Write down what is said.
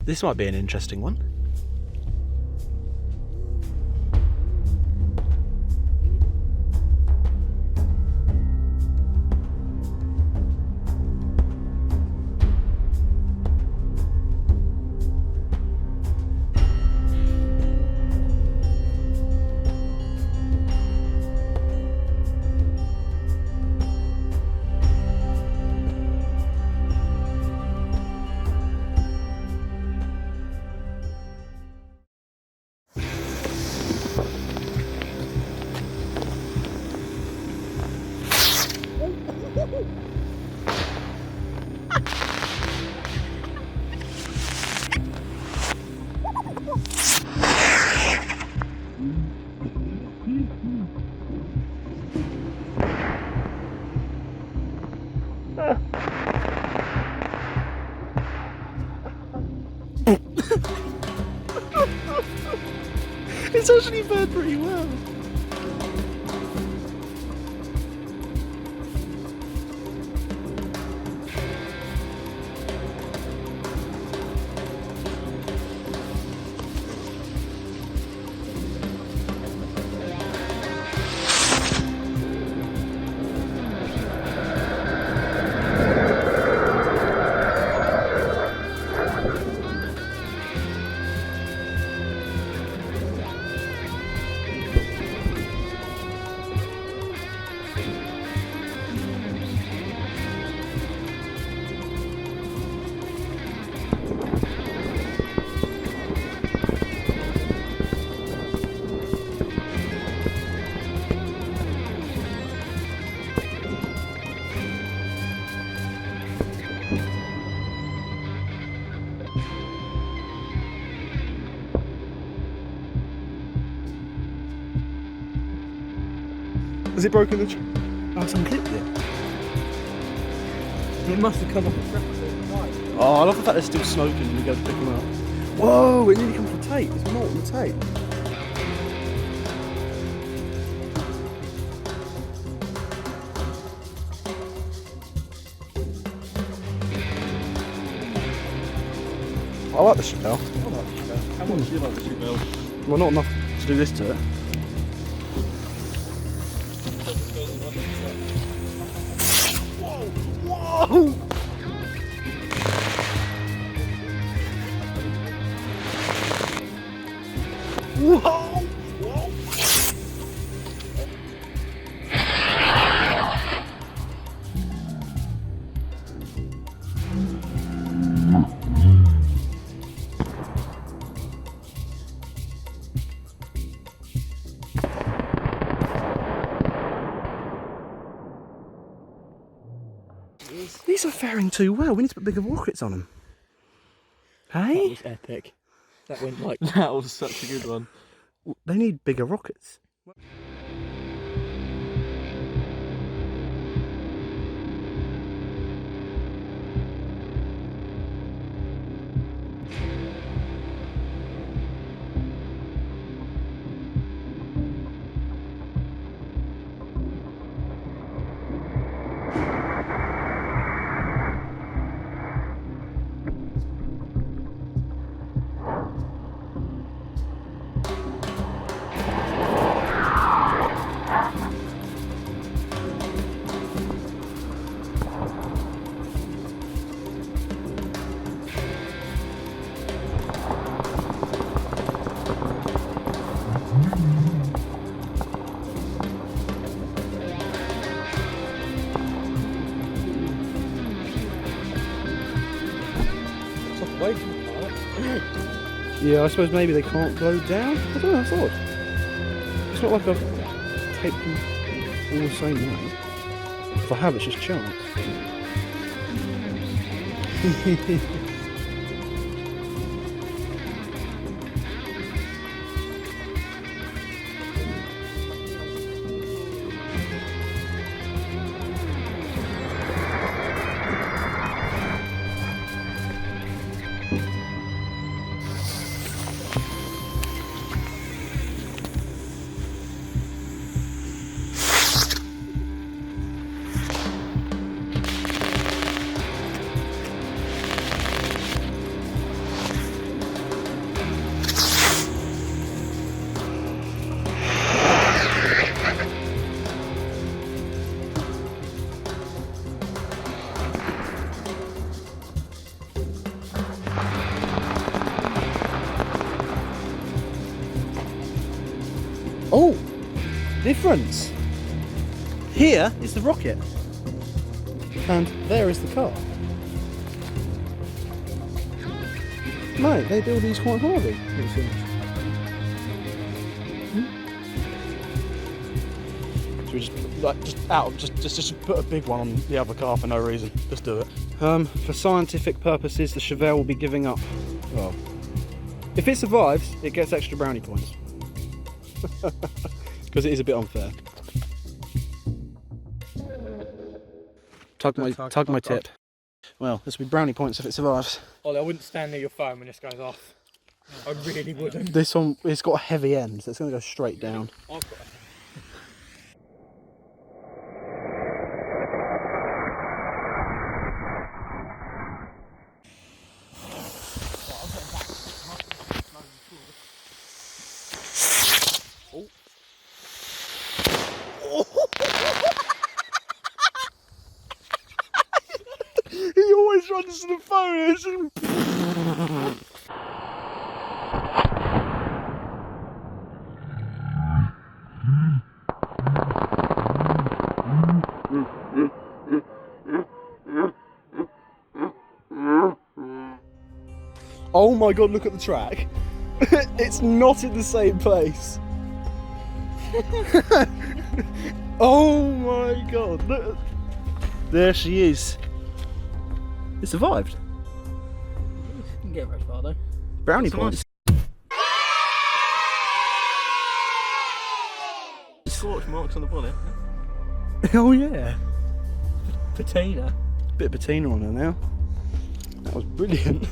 This might be an interesting one. It's actually fared pretty well. Has it broken the tree? Oh, it's unclipped it. It must have come off the track. Oh, I love the fact they're still smoking when we go to pick them up. Whoa, it nearly comes from the tape. There's more on the tape. I like the shit bell. I like the ship bell. How much do you like the ship bell? Well, not enough to do this to it. Whoa! Whoa! Whoa! These are faring too well. We need to put bigger rockets on them. Hey? That was epic. That went like that was such a good one. They need bigger rockets. Way from the pilot. Yeah, I suppose maybe they can't go down. I don't know, I thought. It's not like I've taped them all the same way. If I have, it's just chance. Oh, difference. Here is the rocket, and there is the car. Mate, they build these quite hardy, it seems. So we just put a big one on the other car for no reason. Just do it. For scientific purposes, the Chevelle will be giving up. Well, if it survives, it gets extra brownie points. Because it is a bit unfair. Tug my tip. Well, this will be brownie points if it survives. Ollie, I wouldn't stand near your phone when this goes off. I really wouldn't. This one, it's got a heavy end, so it's going to go straight down. I've got He always runs to the phone. Oh my god, look at the track. It's not in the same place. Oh my god, look. There she is. It survived. Didn't get very far though. Brownie points. Scorch marks on the bonnet. Oh yeah. Patina. Bit of patina on her now. That was brilliant.